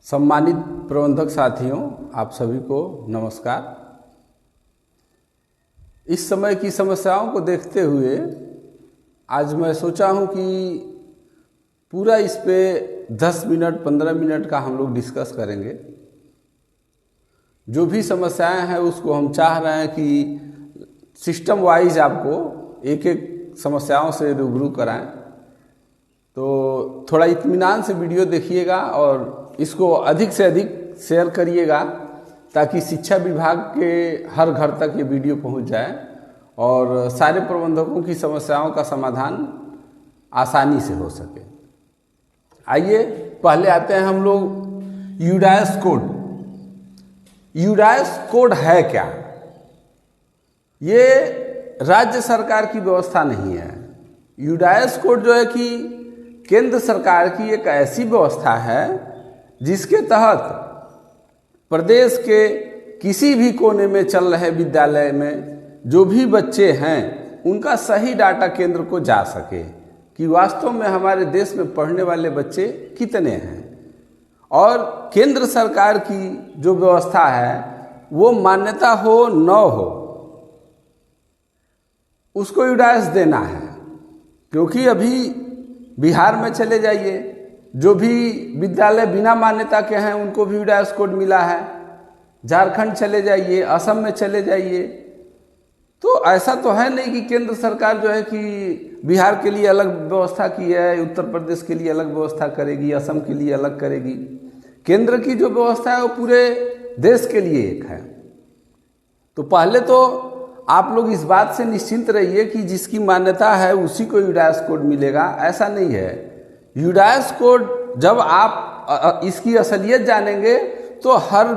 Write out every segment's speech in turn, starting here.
सम्मानित प्रबंधक साथियों, आप सभी को नमस्कार। इस समय की समस्याओं को देखते हुए आज मैं सोचा हूं कि पूरा इस पे 10 मिनट 15 मिनट का हम लोग डिस्कस करेंगे। जो भी समस्याएं हैं उसको हम चाह रहे हैं कि सिस्टम वाइज आपको एक एक समस्याओं से रूबरू कराएं। तो थोड़ा इत्मीनान से वीडियो देखिएगा और इसको अधिक से अधिक शेयर करिएगा ताकि शिक्षा विभाग के हर घर तक ये वीडियो पहुंच जाए और सारे प्रबंधकों की समस्याओं का समाधान आसानी से हो सके। आइए पहले आते हैं हम लोग यूडाइस कोड। यूडाइस कोड है क्या? ये राज्य सरकार की व्यवस्था नहीं है। यूडाइस कोड जो है कि केंद्र सरकार की एक ऐसी व्यवस्था है जिसके तहत प्रदेश के किसी भी कोने में चल रहे विद्यालय में जो भी बच्चे हैं उनका सही डाटा केंद्र को जा सके कि वास्तव में हमारे देश में पढ़ने वाले बच्चे कितने हैं। और केंद्र सरकार की जो व्यवस्था है वो मान्यता हो न हो उसको यूडाइस देना है। क्योंकि अभी बिहार में चले जाइए, जो भी विद्यालय बिना मान्यता के हैं उनको भी यूडाइस कोड मिला है। झारखंड चले जाइए, असम में चले जाइए। तो ऐसा तो है नहीं कि केंद्र सरकार जो है कि बिहार के लिए अलग व्यवस्था की है, उत्तर प्रदेश के लिए अलग व्यवस्था करेगी, असम के लिए अलग करेगी। केंद्र की जो व्यवस्था है वो पूरे देश के लिए एक है। तो पहले तो आप लोग इस बात से निश्चिंत रहिए कि जिसकी मान्यता है उसी को यूडाइस कोड मिलेगा, ऐसा नहीं है। यूडाइस कोड जब आप इसकी असलियत जानेंगे तो हर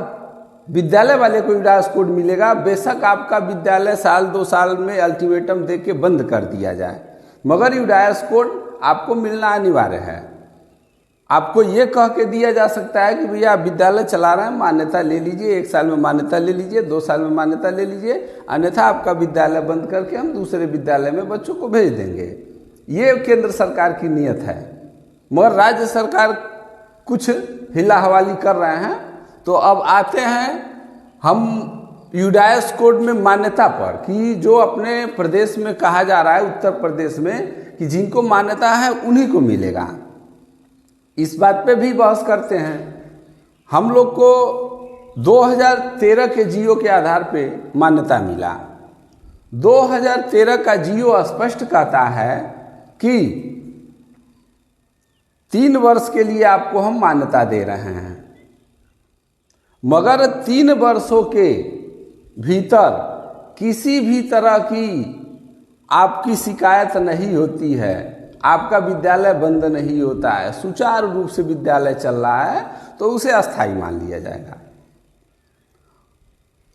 विद्यालय वाले को यूडाइस कोड मिलेगा। बेशक आपका विद्यालय साल 2 साल में अल्टीमेटम दे के बंद कर दिया जाए, मगर यूडाइस कोड आपको मिलना अनिवार्य है। आपको ये कह के दिया जा सकता है कि भैया आप विद्यालय चला रहे हैं, मान्यता ले लीजिए, 1 साल में मान्यता ले लीजिए, 2 साल में मान्यता ले लीजिए, अन्यथा आपका विद्यालय बंद करके हम दूसरे विद्यालय में बच्चों को भेज देंगे। ये केंद्र सरकार की नीयत है। मगर राज्य सरकार कुछ हिला हवाली कर रहे हैं। तो अब आते हैं हम यूडाइस कोड में मान्यता पर कि जो अपने प्रदेश में कहा जा रहा है, उत्तर प्रदेश में, कि जिनको मान्यता है उन्हीं को मिलेगा। इस बात पे भी बहस करते हैं। हम लोग को 2013 के जियो के आधार पे मान्यता मिला। 2013 का जियो स्पष्ट कहता है कि 3 वर्ष के लिए आपको हम मान्यता दे रहे हैं, मगर 3 वर्षों के भीतर किसी भी तरह की आपकी शिकायत नहीं होती है, आपका विद्यालय बंद नहीं होता है, सुचारू रूप से विद्यालय चल रहा है, तो उसे अस्थायी मान लिया जाएगा।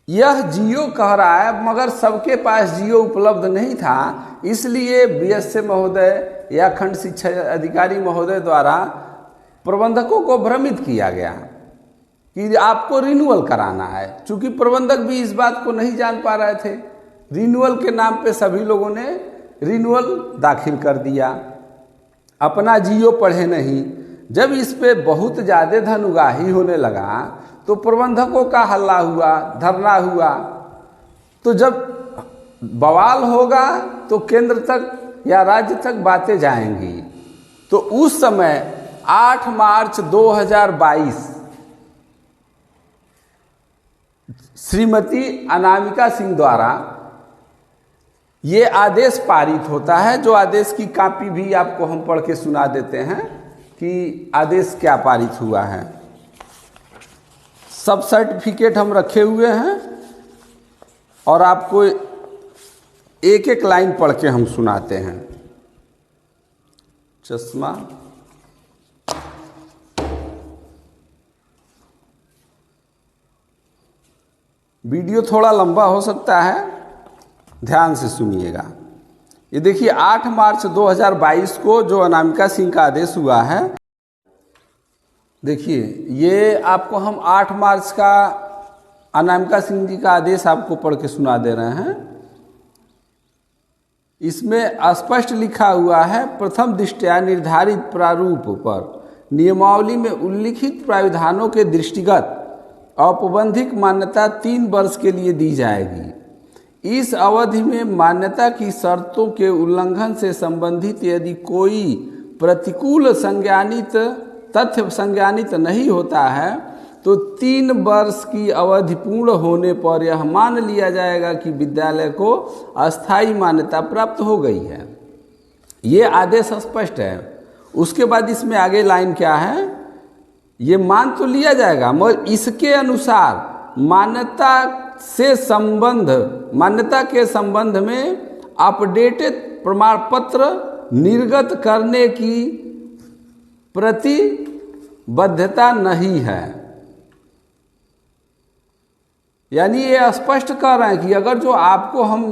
यह जियो कह रहा है, मगर सबके पास जियो उपलब्ध नहीं था। इसलिए बीएसए महोदय या खंड शिक्षा अधिकारी महोदय द्वारा प्रबंधकों को भ्रमित किया गया कि आपको रिन्यूअल कराना है। चूंकि प्रबंधक भी इस बात को नहीं जान पा रहे थे, रिन्यूअल के नाम पे सभी लोगों ने रिन्यूअल दाखिल कर दिया, अपना जियो पढ़े नहीं। जब इस पे बहुत ज़्यादा धनुगाही होने लगा तो प्रबंधकों का हल्ला हुआ, धरना हुआ। तो जब बवाल होगा तो केंद्र तक या राज्य तक बातें जाएंगी। तो उस समय 8 मार्च 2022 श्रीमती अनामिका सिंह द्वारा ये आदेश पारित होता है। जो आदेश की कॉपी भी आपको हम पढ़ के सुना देते हैं कि आदेश क्या पारित हुआ है। सब सर्टिफिकेट हम रखे हुए हैं और आपको एक एक लाइन पढ़ के हम सुनाते हैं। चश्मा वीडियो थोड़ा लंबा हो सकता है, ध्यान से सुनिएगा। ये देखिए 8 मार्च 2022 को जो अनामिका सिंह का आदेश हुआ है, देखिए ये आपको हम 8 मार्च का अनामिका सिंह जी का आदेश आपको पढ़ के सुना दे रहे हैं। इसमें स्पष्ट लिखा हुआ है, प्रथम दृष्टया निर्धारित प्रारूप पर नियमावली में उल्लिखित प्राविधानों के दृष्टिगत औपबंधिक मान्यता 3 वर्ष के लिए दी जाएगी। इस अवधि में मान्यता की शर्तों के उल्लंघन से संबंधित यदि कोई प्रतिकूल संज्ञानित तथ्य संज्ञानित नहीं होता है तो 3 वर्ष की अवधि पूर्ण होने पर यह मान लिया जाएगा कि विद्यालय को अस्थायी मान्यता प्राप्त हो गई है। ये आदेश स्पष्ट है। उसके बाद इसमें आगे लाइन क्या है, ये मान तो लिया जाएगा मगर इसके अनुसार मान्यता के संबंध में अपडेटेड प्रमाण पत्र निर्गत करने की प्रतिबद्धता नहीं है। यानी ये स्पष्ट कर रहे हैं कि अगर जो आपको हम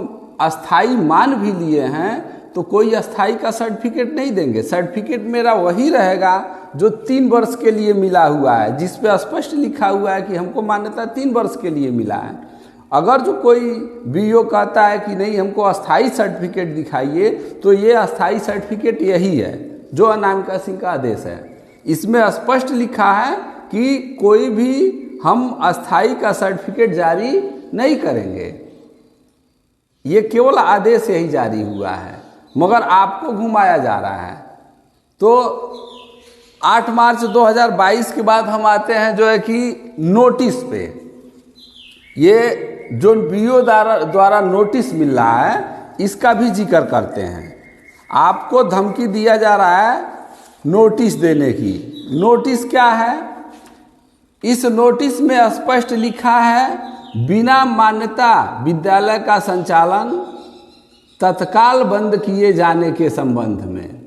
अस्थाई मान भी लिए हैं तो कोई अस्थाई का सर्टिफिकेट नहीं देंगे। सर्टिफिकेट मेरा वही रहेगा जो 3 वर्ष के लिए मिला हुआ है, जिस पे स्पष्ट लिखा हुआ है कि हमको मान्यता 3 वर्ष के लिए मिला है। अगर जो कोई बीओ कहता है कि नहीं हमको अस्थाई सर्टिफिकेट दिखाइए, तो ये अस्थाई सर्टिफिकेट यही है जो अनामिका सिंह का आदेश है। इसमें स्पष्ट लिखा है कि कोई भी हम अस्थाई का सर्टिफिकेट जारी नहीं करेंगे। ये केवल आदेश यही जारी हुआ है, मगर आपको घुमाया जा रहा है। तो 8 मार्च 2022 के बाद हम आते हैं जो है कि नोटिस पे। ये जो बीओ द्वारा नोटिस मिल रहा है इसका भी जिक्र करते हैं। आपको धमकी दिया जा रहा है नोटिस देने की। नोटिस क्या है? इस नोटिस में स्पष्ट लिखा है बिना मान्यता विद्यालय का संचालन तत्काल बंद किए जाने के संबंध में।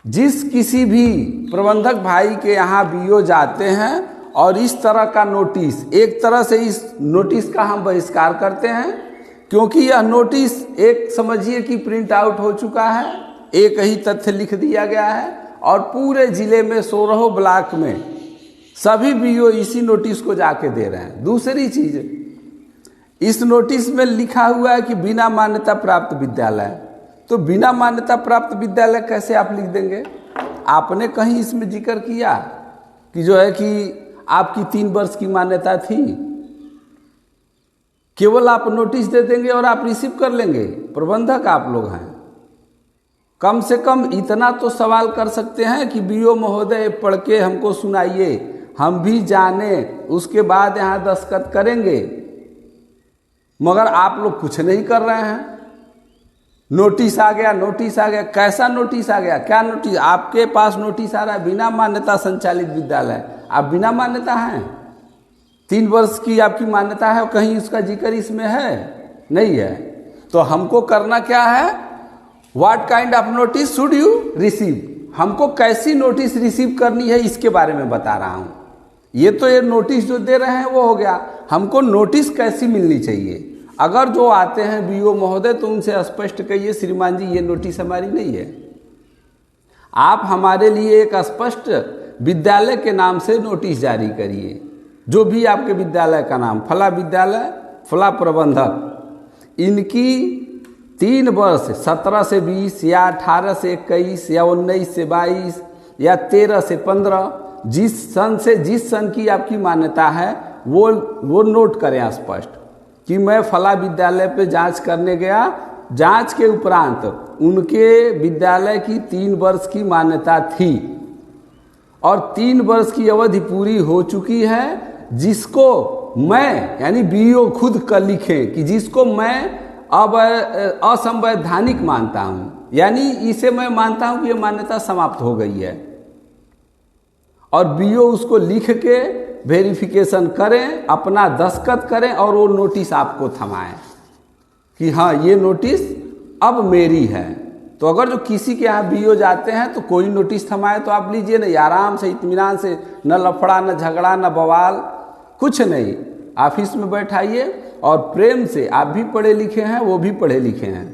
जिस किसी भी प्रबंधक भाई के यहाँ बीओ जाते हैं और इस तरह का नोटिस, एक तरह से इस नोटिस का हम बहिष्कार करते हैं, क्योंकि यह नोटिस एक समझिए कि प्रिंट आउट हो चुका है, एक ही तथ्य लिख दिया गया है और पूरे जिले में 16 ब्लॉक में सभी बीओ इसी नोटिस को जाके दे रहे हैं। दूसरी चीज, इस नोटिस में लिखा हुआ है कि बिना मान्यता प्राप्त विद्यालय। तो बिना मान्यता प्राप्त विद्यालय कैसे आप लिख देंगे? आपने कहीं इसमें जिक्र किया कि जो है कि आपकी 3 वर्ष की मान्यता थी? केवल आप नोटिस दे देंगे और आप रिसीव कर लेंगे। प्रबंधक आप लोग हैं, कम से कम इतना तो सवाल कर सकते हैं कि बीओ महोदय पढ़ के हमको सुनाइए, हम भी जाने, उसके बाद यहाँ दस्तखत करेंगे। मगर आप लोग कुछ नहीं कर रहे हैं। नोटिस आ गया, नोटिस आ गया। कैसा नोटिस आ गया? क्या नोटिस? आपके पास नोटिस आ रहा है बिना मान्यता संचालित विद्यालय। आप बिना मान्यता हैं, 3 वर्ष की आपकी मान्यता है, कहीं उसका जिक्र इसमें है? नहीं है। तो हमको करना क्या है? What kind of notice should you receive? हमको कैसी नोटिस रिसीव करनी है इसके बारे में बता रहा हूँ। ये तो ये नोटिस जो दे रहे हैं वो हो गया, हमको नोटिस कैसी मिलनी चाहिए। अगर जो आते हैं बीओ महोदय तो उनसे स्पष्ट कहिए श्रीमान जी ये नोटिस हमारी नहीं है, आप हमारे लिए एक स्पष्ट विद्यालय के नाम से नोटिस जारी करिए, जो भी आपके विद्यालय का नाम, फला विद्यालय, फला प्रबंधक, इनकी 3 वर्ष 17 से 20 या 18 से 21 या 19 से 22 या 13 से 15 जिस सन की आपकी मान्यता है वो नोट करें स्पष्ट कि मैं फला विद्यालय पे जांच करने गया, जांच के उपरांत उनके विद्यालय की 3 वर्ष की मान्यता थी और 3 वर्ष की अवधि पूरी हो चुकी है, जिसको मैं यानी बीओ खुद कर लिखे कि जिसको मैं अब असंवैधानिक मानता हूँ, यानी इसे मैं मानता हूँ कि ये मान्यता समाप्त हो गई है। और बीओ उसको लिख के वेरिफिकेशन करें, अपना दस्तखत करें और वो नोटिस आपको थमाएं कि हाँ ये नोटिस अब मेरी है। तो अगर जो किसी के यहाँ बीओ जाते हैं तो कोई नोटिस थमाए तो आप लीजिए नहीं, आराम से इत्मीनान से, न लफड़ा न झगड़ा न बवाल, कुछ नहीं, ऑफिस में बैठाइए और प्रेम से, आप भी पढ़े लिखे हैं वो भी पढ़े लिखे हैं,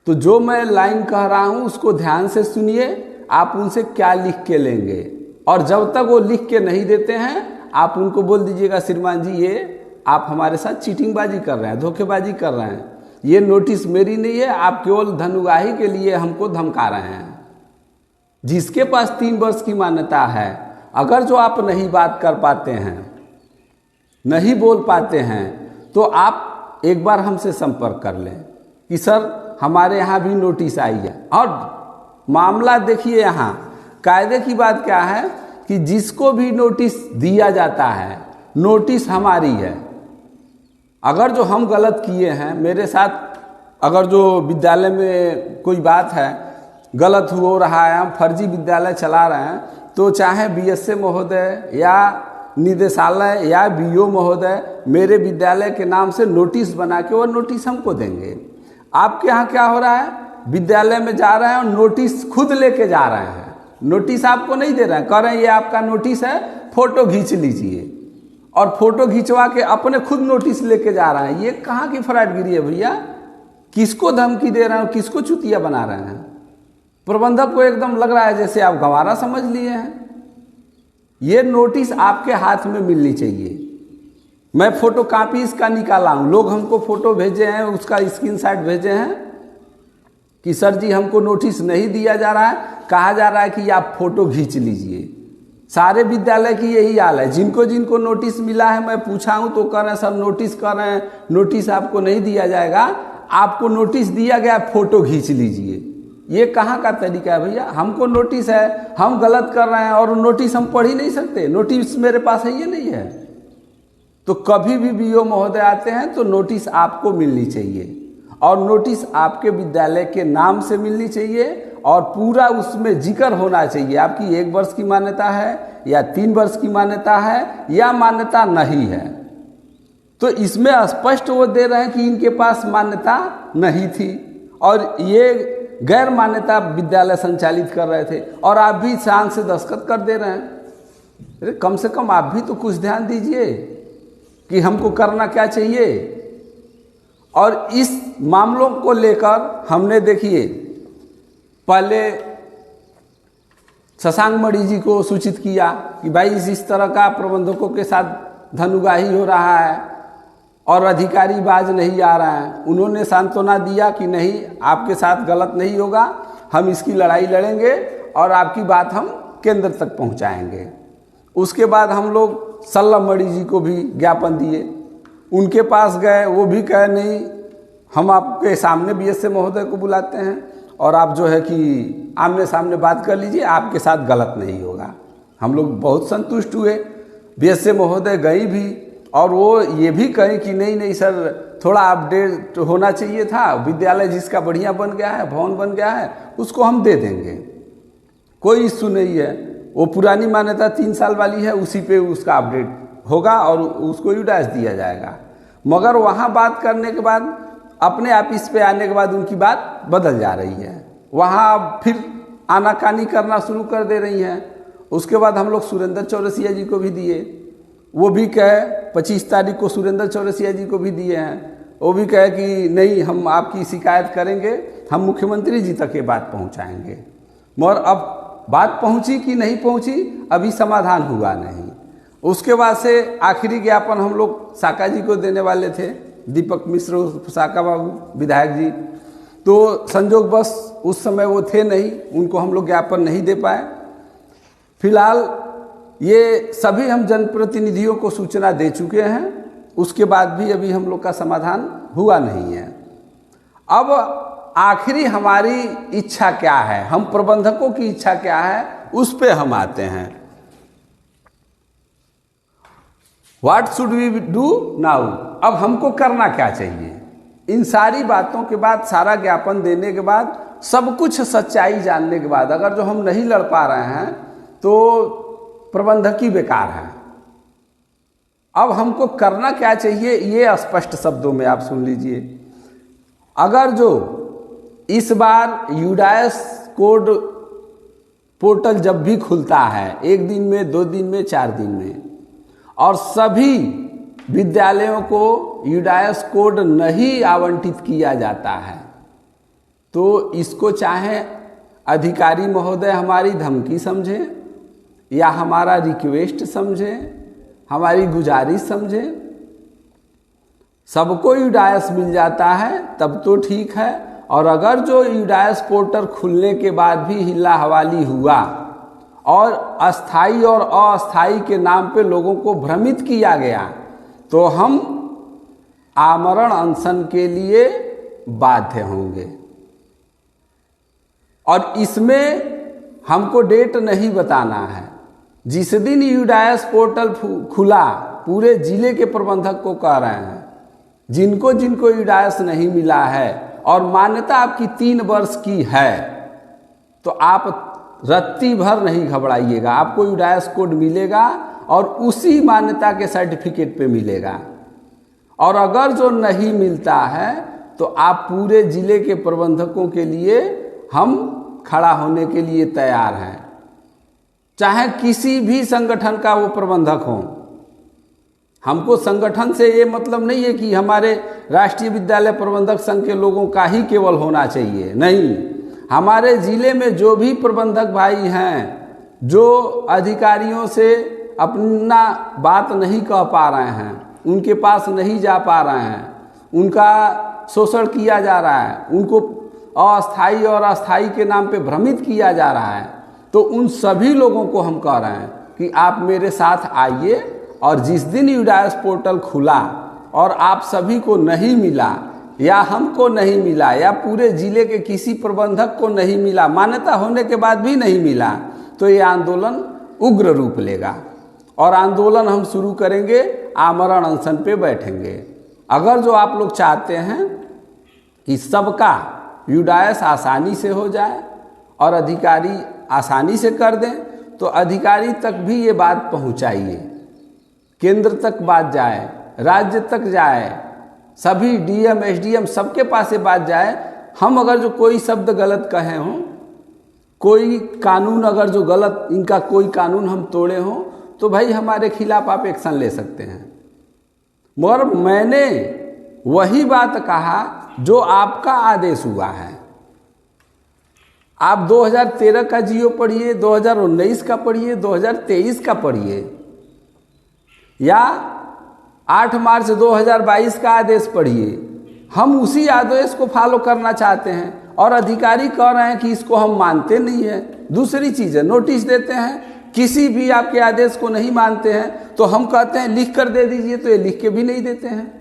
तो जो मैं लाइन कह रहा हूँ उसको ध्यान से सुनिए। आप उनसे क्या लिख के लेंगे और जब तक वो लिख के नहीं देते हैं आप उनको बोल दीजिएगा श्रीमान जी ये आप हमारे साथ चीटिंगबाजी कर रहे हैं, धोखेबाजी कर रहे हैं, ये नोटिस मेरी नहीं है, आप केवल धनुगाही के लिए हमको धमका रहे हैं। जिसके पास 3 वर्ष की मान्यता है, अगर जो आप नहीं बात कर पाते हैं, नहीं बोल पाते हैं, तो आप एक बार हमसे संपर्क कर लें कि सर हमारे यहाँ भी नोटिस आई है। और मामला देखिए, यहाँ कायदे की बात क्या है कि जिसको भी नोटिस दिया जाता है, नोटिस हमारी है। अगर जो हम गलत किए हैं, मेरे साथ अगर जो विद्यालय में कोई बात है, गलत हो रहा है, हम फर्जी विद्यालय चला रहे हैं, तो चाहे बीएसए महोदय या निदेशालय या बीओ महोदय मेरे विद्यालय के नाम से नोटिस बना के वो नोटिस हमको देंगे। आपके यहाँ क्या हो रहा है, विद्यालय में जा रहे हैं और नोटिस खुद लेके जा रहे हैं, नोटिस आपको नहीं दे रहे हैं, कह रहे हैं ये आपका नोटिस है, फोटो खींच लीजिए, और फोटो खिंचवा के अपने खुद नोटिस लेके जा रहे हैं। ये कहाँ की फ्रॉडगिरी है भैया? किसको धमकी दे रहे हैं, किसको चुतिया बना रहे हैं? प्रबंधक को एकदम लग रहा है जैसे आप गंवारा समझ लिए हैं। ये नोटिस आपके हाथ में मिलनी चाहिए। मैं फोटो कॉपी इसका निकाला हूँ, लोग हमको फोटो भेजे हैं, उसका स्क्रीनशॉट भेजे हैं कि सर जी हमको नोटिस नहीं दिया जा रहा है, कहा जा रहा है कि आप फोटो खींच लीजिए। सारे विद्यालय की यही हाल है। जिनको जिनको नोटिस मिला है, मैं पूछा हूँ तो कह रहे हैं सर नोटिस कर रहे हैं, नोटिस आपको नहीं दिया जाएगा, आपको नोटिस दिया गया, फोटो खींच लीजिए। ये कहाँ का तरीका है भैया? हमको नोटिस है, हम गलत कर रहे हैं और नोटिस हम पढ़ ही नहीं सकते, नोटिस मेरे पास है, ये नहीं है। तो कभी भी बीओ महोदय आते हैं तो नोटिस आपको मिलनी चाहिए, और नोटिस आपके विद्यालय के नाम से मिलनी चाहिए, और पूरा उसमें जिक्र होना चाहिए आपकी 1 वर्ष की मान्यता है या 3 वर्ष की मान्यता है या मान्यता नहीं है। तो इसमें स्पष्ट वो दे रहे हैं कि इनके पास मान्यता नहीं थी और ये गैर मान्यता विद्यालय संचालित कर रहे थे, और आप भी शान से दस्तखत कर दे रहे हैं। अरे कम से कम आप भी तो कुछ ध्यान दीजिए कि हमको करना क्या चाहिए। और इस मामलों को लेकर हमने देखिए पहले शशांक मणि जी को सूचित किया कि भाई इस तरह का प्रबंधकों के साथ धनुगाही हो रहा है और अधिकारी बाज नहीं आ रहे हैं। उन्होंने सांत्वना दिया कि नहीं, आपके साथ गलत नहीं होगा, हम इसकी लड़ाई लड़ेंगे और आपकी बात हम केंद्र तक पहुंचाएंगे। उसके बाद हम लोग सल्लम मणि जी को भी ज्ञापन दिए, उनके पास गए, वो भी कहे नहीं, हम आपके सामने बीएसए महोदय को बुलाते हैं और आप जो है कि आमने सामने बात कर लीजिए, आपके साथ गलत नहीं होगा। हम लोग बहुत संतुष्ट हुए, बीएसए महोदय गई भी और वो ये भी कहें कि नहीं नहीं सर, थोड़ा अपडेट होना चाहिए था, विद्यालय जिसका बढ़िया बन गया है, भवन बन गया है, उसको हम दे देंगे, कोई इश्यू नहीं है। वो पुरानी मान्यता 3 साल वाली है, उसी पे उसका अपडेट होगा और उसको यूडाइस दिया जाएगा। मगर वहाँ बात करने के बाद, अपने आप इस पे आने के बाद उनकी बात बदल जा रही है, वहाँ फिर आनाकानी करना शुरू कर दे रही हैं। उसके बाद हम लोग सुरेंद्र चौरसिया जी को भी दिए, वो भी कहे 25 तारीख को सुरेंद्र चौरसिया जी को भी दिए हैं, वो भी कहे कि नहीं हम आपकी शिकायत करेंगे, हम मुख्यमंत्री जी तक ये बात पहुंचाएंगे। मगर अब बात पहुंची कि नहीं पहुंची, अभी समाधान हुआ नहीं। उसके बाद से आखिरी ज्ञापन हम लोग साका जी को देने वाले थे, दीपक मिश्र साका बाबू विधायक जी, तो संजोगवश उस समय वो थे नहीं, उनको हम लोग ज्ञापन नहीं दे पाए। फिलहाल ये सभी हम जनप्रतिनिधियों को सूचना दे चुके हैं, उसके बाद भी अभी हम लोग का समाधान हुआ नहीं है। अब आखिरी हमारी इच्छा क्या है, हम प्रबंधकों की इच्छा क्या है, उस पे हम आते हैं। What should we do now? अब हमको करना क्या चाहिए? इन सारी बातों के बाद, सारा ज्ञापन देने के बाद, सब कुछ सच्चाई जानने के बाद, अगर जो हम नहीं लड़ पा रहे हैं तो प्रबंधक ही बेकार है। अब हमको करना क्या चाहिए, ये स्पष्ट शब्दों में आप सुन लीजिए। अगर जो इस बार यूडाइस कोड पोर्टल जब भी खुलता है, 1 दिन में, 2 दिन में, 4 दिन में, और सभी विद्यालयों को यूडाइस कोड नहीं आवंटित किया जाता है, तो इसको चाहे अधिकारी महोदय हमारी धमकी समझे या हमारा रिक्वेस्ट समझे, हमारी गुजारिश समझे, सबको यूडाइस मिल जाता है तब तो ठीक है, और अगर जो यूडायस पोर्टल खुलने के बाद भी हिला हवाली हुआ और अस्थाई और अस्थाई के नाम पे लोगों को भ्रमित किया गया, तो हम आमरण अनशन के लिए बाध्य होंगे। और इसमें हमको डेट नहीं बताना है। जिस दिन यूडायस पोर्टल खुला, पूरे जिले के प्रबंधक को कह रहे हैं, जिनको जिनको यूडायस नहीं मिला है और मान्यता आपकी 3 वर्ष की है, तो आप रत्ती भर नहीं घबराइएगा, आपको यूडायस कोड मिलेगा और उसी मान्यता के सर्टिफिकेट पे मिलेगा। और अगर जो नहीं मिलता है तो आप पूरे जिले के प्रबंधकों के लिए हम खड़ा होने के लिए तैयार हैं, चाहे किसी भी संगठन का वो प्रबंधक हो। हमको संगठन से ये मतलब नहीं है कि हमारे राष्ट्रीय विद्यालय प्रबंधक संघ के लोगों का ही केवल होना चाहिए, नहीं। हमारे ज़िले में जो भी प्रबंधक भाई हैं, जो अधिकारियों से अपना बात नहीं कह पा रहे हैं, उनके पास नहीं जा पा रहे हैं, उनका शोषण किया जा रहा है, उनको अस्थाई और अस्थाई के नाम पे भ्रमित किया जा रहा है, तो उन सभी लोगों को हम कह रहे हैं कि आप मेरे साथ आइए। और जिस दिन यूडायस पोर्टल खुला और आप सभी को नहीं मिला, या हमको नहीं मिला, या पूरे जिले के किसी प्रबंधक को नहीं मिला, मान्यता होने के बाद भी नहीं मिला, तो ये आंदोलन उग्र रूप लेगा और आंदोलन हम शुरू करेंगे, आमरण अनशन पे बैठेंगे। अगर जो आप लोग चाहते हैं कि सबका यूडायस आसानी से हो जाए और अधिकारी आसानी से कर दें, तो अधिकारी तक भी ये बात पहुंचाइए, केंद्र तक बात जाए, राज्य तक जाए, सभी डीएम एसडीएम सबके पास ये बात जाए। हम अगर जो कोई शब्द गलत कहे हों, कोई कानून अगर जो गलत, इनका कोई कानून हम तोड़े हों, तो भाई हमारे खिलाफ आप एक्शन ले सकते हैं। मगर मैंने वही बात कहा जो आपका आदेश हुआ है। आप 2013 का जियो पढ़िए, 2019 का पढ़िए, 2023 का पढ़िए, या 8 मार्च 2022 का आदेश पढ़िए। हम उसी आदेश को फॉलो करना चाहते हैं और अधिकारी कह रहे हैं कि इसको हम मानते नहीं है। दूसरी चीज़ है, नोटिस देते हैं, किसी भी आपके आदेश को नहीं मानते हैं तो हम कहते हैं लिख कर दे दीजिए, तो ये लिख के भी नहीं देते हैं।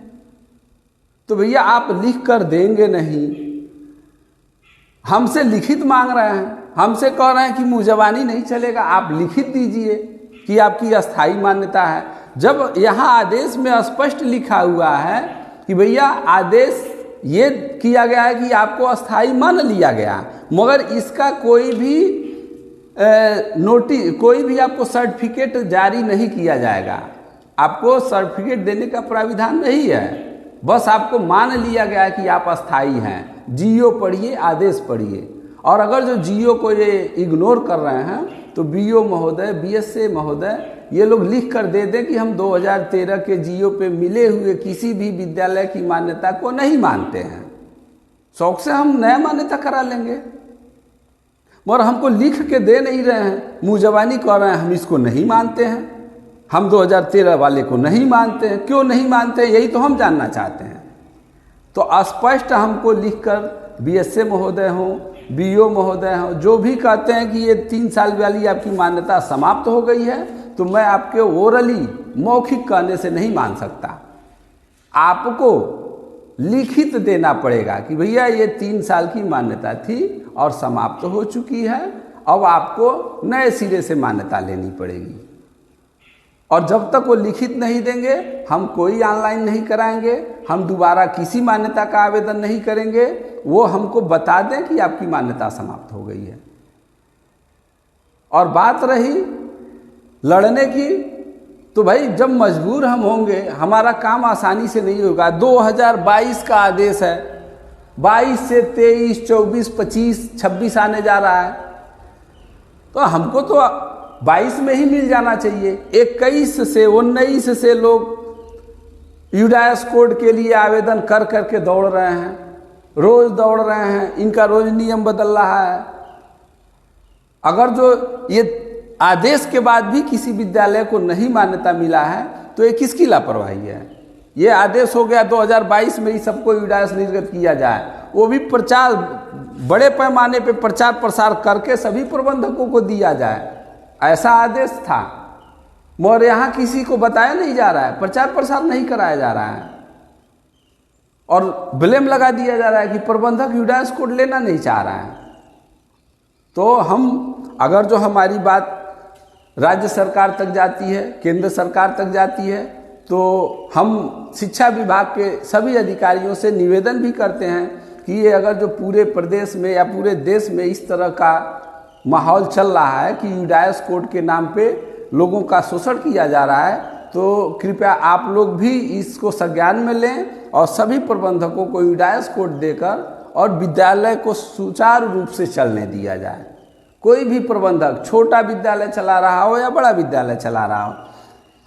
तो भैया आप लिख कर देंगे नहीं, हमसे लिखित मांग रहे हैं, हमसे कह रहे हैं कि मुँह ज़बानी नहीं चलेगा, आप लिखित दीजिए कि आपकी अस्थाई मान्यता है। जब यहाँ आदेश में स्पष्ट लिखा हुआ है कि भैया आदेश ये किया गया है कि आपको अस्थाई मान लिया गया, मगर इसका कोई भी नोटिस, कोई भी आपको सर्टिफिकेट जारी नहीं किया जाएगा, आपको सर्टिफिकेट देने का प्राविधान नहीं है, बस आपको मान लिया गया है कि आप अस्थाई हैं। जीओ पढ़िए, आदेश पढ़िए। और अगर जो जीओ को ये इग्नोर कर रहे हैं तो बीओ महोदय, बीएसए महोदय, ये लोग लिख कर दे दें कि हम 2013 के जीओ पे मिले हुए किसी भी विद्यालय की मान्यता को नहीं मानते हैं, शौक से हम नया मान्यता करा लेंगे। मगर हमको लिख के दे नहीं रहे हैं, मुँह ज़बानी कर रहे हैं हम इसको नहीं मानते हैं, हम 2013 वाले को नहीं मानते हैं। क्यों नहीं मानते हैं, यही तो हम जानना चाहते हैं। तो स्पष्ट हमको लिखकर बीएसए महोदय हों, बीओ महोदय हों, जो भी कहते हैं कि ये 3 साल वाली आपकी मान्यता समाप्त हो गई है, तो मैं आपके ओरली मौखिक कहने से नहीं मान सकता, आपको लिखित देना पड़ेगा कि भैया ये 3 साल की मान्यता थी और समाप्त हो चुकी है, अब आपको नए सिरे से मान्यता लेनी पड़ेगी। और जब तक वो लिखित नहीं देंगे, हम कोई ऑनलाइन नहीं कराएंगे, हम दोबारा किसी मान्यता का आवेदन नहीं करेंगे। वो हमको बता दें कि आपकी मान्यता समाप्त हो गई है। और बात रही लड़ने की, तो भाई जब मजबूर हम होंगे, हमारा काम आसानी से नहीं होगा। 2022 का आदेश है, 22 से 23, 24, 25, 26 आने जा रहा है, तो हमको तो 22 में ही मिल जाना चाहिए। 21 से 19 से लोग यूडायस कोड के लिए आवेदन कर करके दौड़ रहे हैं, रोज दौड़ रहे हैं, इनका रोज नियम बदल रहा है। अगर जो ये आदेश के बाद भी किसी विद्यालय को नहीं मान्यता मिला है, तो ये किसकी लापरवाही है। ये आदेश हो गया 2022 में ही सबको यूडायस निर्गत किया जाए, वो भी प्रचार बड़े पैमाने पे प्रचार प्रसार करके सभी प्रबंधकों को दिया जाए, ऐसा आदेश था। मगर यहाँ किसी को बताया नहीं जा रहा है, प्रचार प्रसार नहीं कराया जा रहा है और ब्लेम लगा दिया जा रहा है कि प्रबंधक यूडाइस कोड लेना नहीं चाह रहा है। तो हम अगर जो हमारी बात राज्य सरकार तक जाती है, केंद्र सरकार तक जाती है, तो हम शिक्षा विभाग के सभी अधिकारियों से निवेदन भी करते हैं कि ये अगर जो पूरे प्रदेश में या पूरे देश में इस तरह का माहौल चल रहा है कि यूडाइस कोड के नाम पे लोगों का शोषण किया जा रहा है, तो कृपया आप लोग भी इसको संज्ञान में लें और सभी प्रबंधकों को यूडाइस कोड देकर और विद्यालय को सुचारू रूप से चलने दिया जाए। कोई भी प्रबंधक छोटा विद्यालय चला रहा हो या बड़ा विद्यालय चला रहा हो,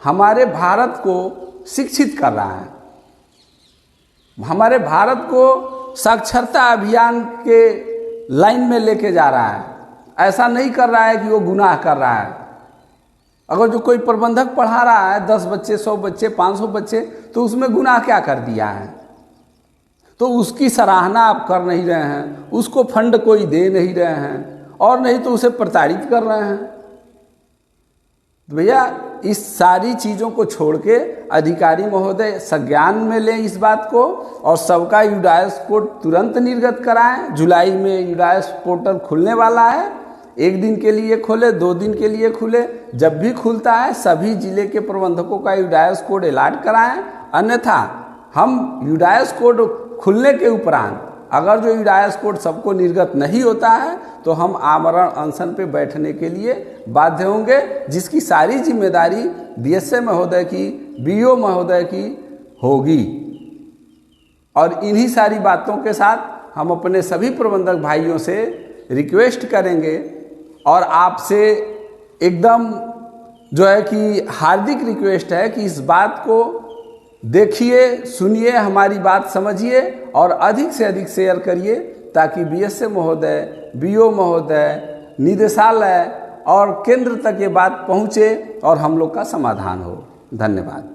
हमारे भारत को शिक्षित कर रहा है, हमारे भारत को साक्षरता अभियान के लाइन में लेके जा रहा है। ऐसा नहीं कर रहा है कि वो गुनाह कर रहा है। अगर जो कोई प्रबंधक पढ़ा रहा है 10 बच्चे, 100 बच्चे, 500 बच्चे, तो उसमें गुनाह क्या कर दिया है? तो उसकी सराहना आप कर नहीं रहे हैं, उसको फंड कोई दे नहीं रहे हैं और नहीं तो उसे प्रताड़ित कर रहे हैं। तो भैया इस सारी चीज़ों को छोड़ के अधिकारी महोदय संज्ञान में लें इस बात को और सबका यूडाइस कोड तुरंत निर्गत कराएं। जुलाई में यूडाइस पोर्टल खुलने वाला है, 1 दिन के लिए खोले, 2 दिन के लिए खुले, जब भी खुलता है सभी जिले के प्रबंधकों का यूडाइस कोड अलॉट कराएं। अन्यथा हम यूडाइस कोड खुलने के उपरांत अगर जो यूडाइस कोड सबको निर्गत नहीं होता है तो हम आमरण अनशन पे बैठने के लिए बाध्य होंगे, जिसकी सारी जिम्मेदारी बीएसए महोदय की, बीओ महोदय की होगी। और इन्हीं सारी बातों के साथ हम अपने सभी प्रबंधक भाइयों से रिक्वेस्ट करेंगे और आपसे एकदम जो है कि हार्दिक रिक्वेस्ट है कि इस बात को देखिए, सुनिए, हमारी बात समझिए और अधिक से अधिक शेयर करिए ताकि बीएसए महोदय, बीओ महोदय, निदेशालय और केंद्र तक ये बात पहुँचे और हम लोग का समाधान हो। धन्यवाद।